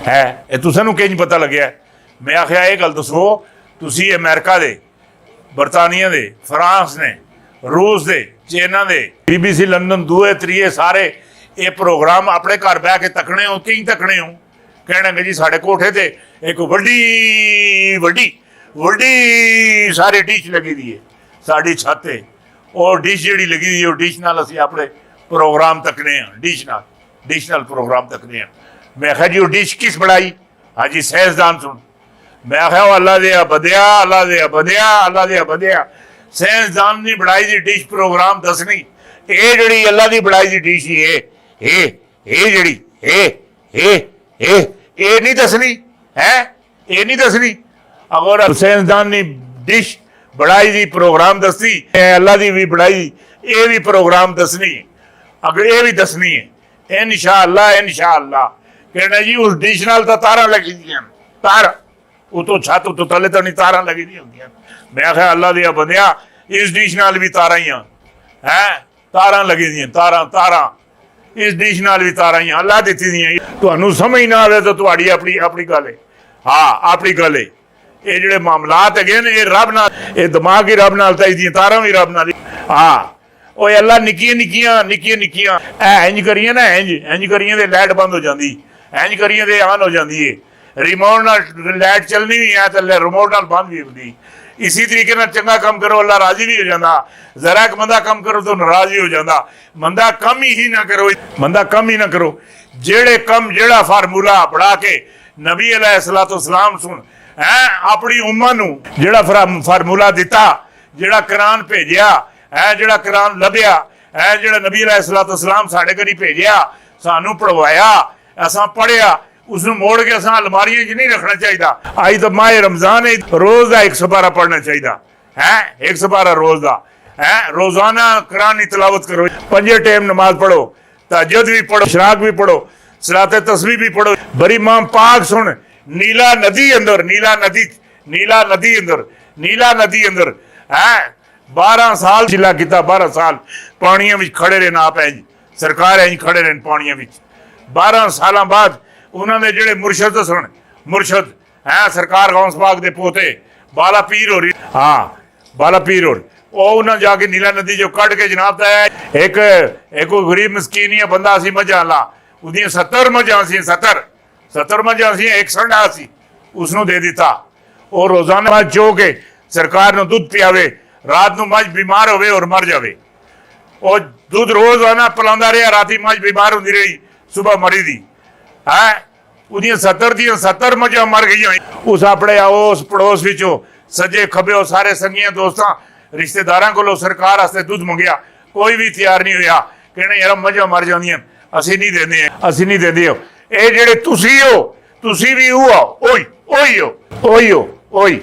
है। ये तुसानू किंज पता लग्या? मैं आख्या ये गल दसो, तुसी अमेरिका दे, बरतानिया दे, फ्रांस ने, रूस दे, चाइना दे, BBC लंदन दूए त्रीए सारे ये प्रोग्राम अपने घर बह के तकने हो, कि तकने हो? कहने जी साढ़े कोठे ते एक वड्डी वड्डी वड्डी सारी डिश लगी दी है साड़ी छत ते, और डिश जी लगी दी है डिश नाल असीं अपने प्रोग्राम तकने हैं, डिश नाल प्रोग्राम तकने हैं। मैं आख्या जी वो डिश किस बनाई? हाँ जी साइंसदान सुन। मैं आख्या अल्लाह दे बदिया, अल्लाह दे बदिया, अल्लाह दे बदिया, साइंसदान ने बनाई दी डिश प्रोग्राम दसनी। ये जड़ी अल्लाह की बनाई दी डिश ये जड़ी ये नहीं दसनी है, ये नहीं दसनी। अगर साइंसदान ने डिश बनाई दी प्रोग्राम दसनी, अल्लाह की भी बनाई ये भी प्रोग्राम दसनी है, अगर ये भी दसनी है इंशाअल्लाह। कहना जी उस डिश नाल तो तारा लगी दी, तारा उतो छत उतो थले तो नहीं तारा लगी दी होंगी। मैं आख्या अल्लाह दिया बंदिया इस डिश नाल भी तारा ही है, तारा लगी दी, तारा इस डिश नाल भी तारा ही अल्लाह दिती दी। तुहानू समझ ना आवे तो तुहाड़ी अपनी अपनी गल है। हाँ अपनी गल है। ये जिहड़े मामलात है ये रब नाल, ये दिमाग ही रब नाल ताई दी, तारा भी रब नाल। हाँ वो अल्लाह निक्कियां निक्कियां इंज करिए ना, इंज करिए तो लाइट बंद हो जाती, इंज करिए तो ऑन हो जाती है। रिमोट नाल लाइट चलनी भी है तो रिमोट नाल बंद भी होती। इसी तरीके नाल चंगा काम करो अल्लाह राजी भी हो जाता, जरा एक मंदा काम करो तो नाराज भी हो जाता। मंदा कम ही ना करो, मंदा कम ही ना करो। जेड़े कम जेड़ा फार्मूला बढ़ा के नबी अलैहिस्सलाम सुन है अपनी उम्मत नू जेड़ा फार्मूला दिता, जेड़ा कुरान भेजिया है, जेड़ा कुरान लभ्या है, जेड़ा नबी अलैहिस्सलाम साढ़े घरी भेजिया, सानू पढ़वाया, असां पढ़िया, उसनू मोड़ के असां अलमारियां च नहीं रखना चाहिए। अज तो माह रमजान है, रोज का 1 सुपारा पढ़ना चाहिए है, 1 सुपारा रोज का है। रोजाना कुरान की तिलावत करो, 5 टाइम नमाज पढ़ो, तहज्जुद भी पढ़ो, इशराक भी पढ़ो, सलाते तस्बीह भी पढ़ो। बड़ी इमाम पाक सुन नीला नदी अंदर है 12 साल जिला किता, 12 साल पानिया में खड़े रहना। आप इंज सरकार इंज खड़े रहन पानिया में। 12 साल बाद उन्होंने जेड़े मुर्शद सुन, मुर्शद है सरकार गौस पाक दे पोते बाला पीर हो रही, हाँ बाला पीर हो रही, उन्हें जाके नीला नदी जो कट के जनाब एक गरीब मस्कीनिया बंदा सी मझां ला, उदियां 70 मझां सी, 70 मझां सी, एक संडा सी, उसनों दे दिता। और रोजाना मझ चो के सरकार नूं दुध पियावे, रात नूं मझ बीमार होवे और मर जावे। और दुध रोजाना पिलांदा रहा, राती मझ बीमार होंदी रही, सुबह मरी दी है। उदियां 70 दियां 70 मझां मर गई। उस अपने उस पड़ोस विचों सजे खबे सारे संगियां दोस्तां रिश्तेदारां कोलों सरकार वास्ते दुध मंगया, कोई भी तैयार नहीं होया। कहने यार मझां मर जांदियां, असीं नहीं देंदे, असीं नहीं देंदे। ये जेड़े तुसी हो, तुसी भी ओही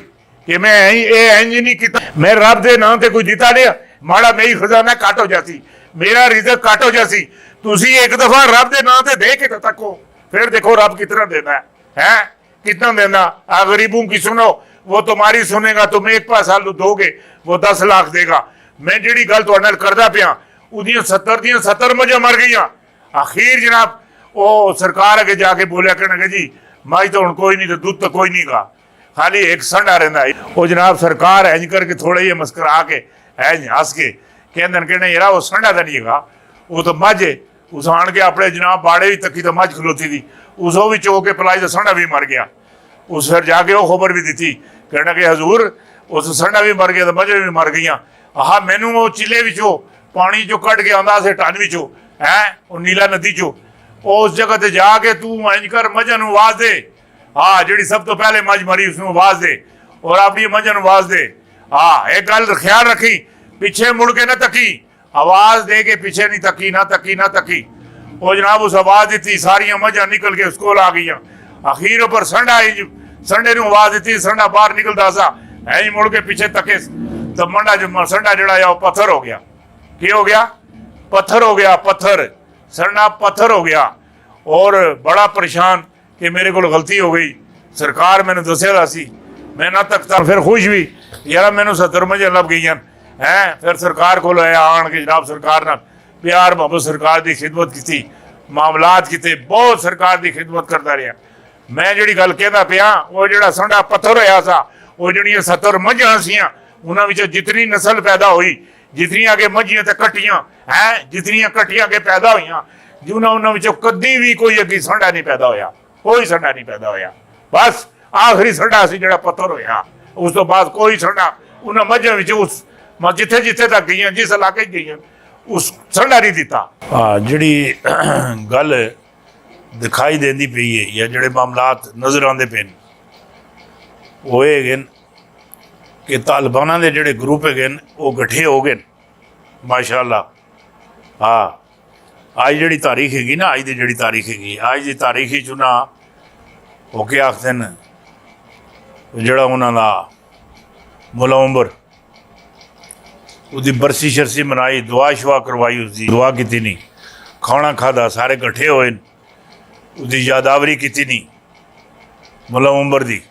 कि मैं इंज नहीं किता, मैं रब दे नाम ते कोई दिता नहीं माड़ा, मेरी खजाना काट हो जाती, मेरा रिज़्क काट हो जाती। तुसी एक दफा रब दे नाम ते दे के तको, फिर देखो रब कितना देना है कितना देना। गरीबों की सुनो, वो तुम्हारी सुनेगा, तुम 1 पैसा दोगे वो 10 लाख देगा। मैं जी गल तुहाडे नाल करदा पिया, उदियां 70 दियां 70 मझां मर गई। आखिर जनाब वो सरकार अगे जाके बोलिया, कहने जी मझ तो हुण कोई नहीं, तो दुध तो कोई नहीं गा, खाली एक संडा रहिंदा है। वो जनाब सरकार इंज करके थोड़ा जिहा मुस्करा के इंज हस के कहने यार वो संडा तो नहीं है, वो तो मझ है। उस आन के अपने जनाब बाड़े भी तकी तो मझ खलोती थी, उसो भी चो के पिलाई तो संडा भी मर गया। उस फिर जाके वो खबर भी दी, कहना कि हजूर उस संडा भी मर गया तो मझे भी मर गई। आह मैनू वो चिले विचों पानी चो कट के आंदा से टन विचों है, वो नीला नदी चो, उस जगह ते जाके तू इंज कर मझां नूं आवाज दे, हाँ जी सब तो पहले मझ मरी उसनूं आवाज दे, और अपनी मझां नूं आवाज दे। हाँ एक गल ख्याल रखी, पिछे मुड़ के ना तकी, आवाज दे के पीछे नहीं तकी, ना तकी। वो जनाब उस आवाज दी, सारिया मझां निकल के उसको आ गई। आखिर पर संडा संडे नूं आवाज दी, संडा बाहर निकलदा सा, इंज मुड़ के पीछे तके तो मंडा जो संडा जड़ा पत्थर हो गया। की हो गया? पत्थर हो गया, पत्थर संडा पत्थर हो गया। और बड़ा परेशान कि मेरे को गलती हो गई, सरकार मैंने दसिया सी, मैं ना तकता। फिर खुश भी यार मैनू 70 मझां लभ गई हैं। फिर सरकार को आया आन के जनाब सरकार नाल प्यार मोहब्बत सरकार की खिदमत की, मामलात किते, बहुत सरकार की खिदमत करता रहा। मैं जिहड़ी गल कहदा पिया वो जिहड़ा संडा पत्थर होया सा वो जिहड़ियां 70 मझां सीआं उन्हां विचों जितनी नस्ल पैदा हुई जितनियां अगे मझियां ते कट्टियां हैं जितनियां कट्टियां अगे पैदा होईयां जिन्हां उन्हां विचों कदी भी कोई अगे संडा नहीं पैदा होया कोई संडा नहीं पैदा होया बस आखिरी संडा सी जिहड़ा पत्थर होया उस तो बाद कोई संडा उन्हां मझां विच उस जिथे जिथे तक गईयां जिस इलाके च गईयां उस संडा नहीं दिता। जिहड़ी गल दिखाई देंदी पई है या जिहड़े मामलात नज़र आते पे वो है कि तालिबाना के जिहड़े ग्रुप है वो गठे हो गए माशाअल्लाह। हाँ अज जिहड़ी तारीख हैगी ना अज की जिहड़ी तारीख हैगी अज की तारीख च उन्हां वो क्या आखदे न जिहड़ा उन्हां दा मुला उमर उसकी बरसी शरसी मनाई दुआ शुआ करवाई उसकी दुआ की नहीं खाना खादा सारे कट्ठे होए उसकी यादावरी की नहीं मुला उमर दी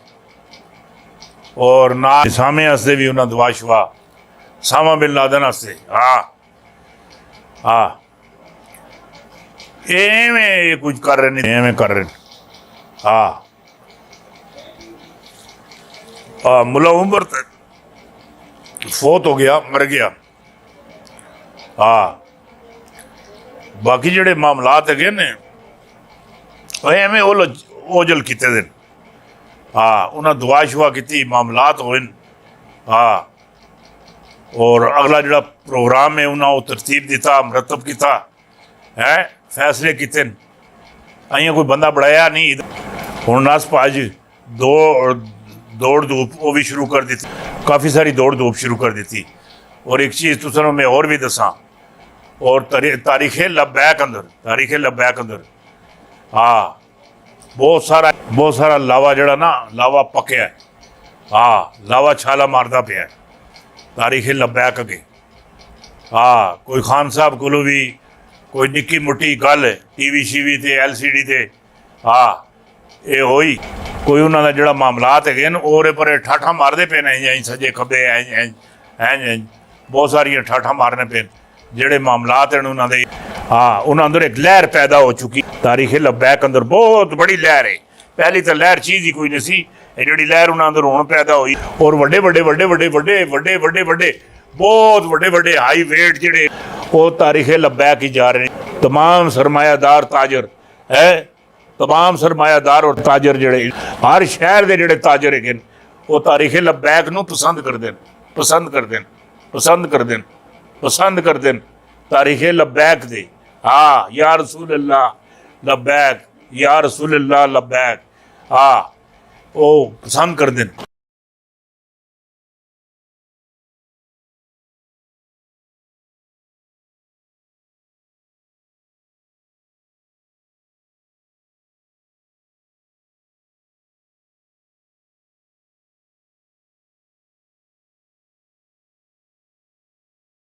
और ना सामे आस्ते भी उन्हें दुआ शुआ सामा बिन लादन आस्ते। हाँ हाँ एवें कुछ कर रहे नहीं एवें कर रहे। हाँ मुला उमर फोत हो गया मर गया। हाँ बाकी जिहड़े मामलात है ने एवें ओझल किते दे। हाँ उन्हें दुआ शुआ की मामलात होए। हाँ और अगला जिहड़ा प्रोग्राम है उन्हें वो तरतीब दिता मरतब किया है फैसले किते अं कोई बंदा बढ़ाया नहीं हुण नस भाज दौड़ धूप वो भी शुरू कर दी काफ़ी सारी दौड़ धूप शुरू कर दी। और एक चीज़ तुसां मैं और भी दसा और तारीख लब्बैक अंदर हाँ बहुत सारा लावा जड़ा ना लावा पकया है। हाँ लावा छाला मारदा पिया है तारीख लब्बैक अगे। हाँ कोई खान साहब को भी कोई निक्की मुट्टी गल टीवी शीवी ते LCD ते हाँ ये होई कोई उन्होंने जोड़ा मामलात है ओरे पर ठाठा मारते पे ने सजे खबे इंज बहुत सारिया ठाठा मारने पे जोड़े मामलात हैं उन्होंने। हाँ उन्होंने अंदर एक लहर पैदा हो चुकी तारीख लब्बैक अंदर बहुत बड़ी लहर है। पहली तो लहर चीज़ ही कोई नहीं सी जी लहर उन्होंने अंदर हुण पैदा हुई और वड्डे वड्डे वड्डे वड्डे वड्डे वड्डे वड्डे वड्डे बहुत वड्डे वड्डे हाई वेट जोड़े वो तारीख लब्बैक ही जा रहे हैं। तमाम सरमायादार ताजर है तमाम सरमायादार और ताजर जोड़े हर शहर के जोड़े ताजर है वो तारीख लब्बैक नूं पसंद कर देन तारीख लब्बैक दे। हाँ या रसूल अल्लाह लब्बैक या रसूल अल्लाह लब्बैक। हाँ वो पसंद कर देन।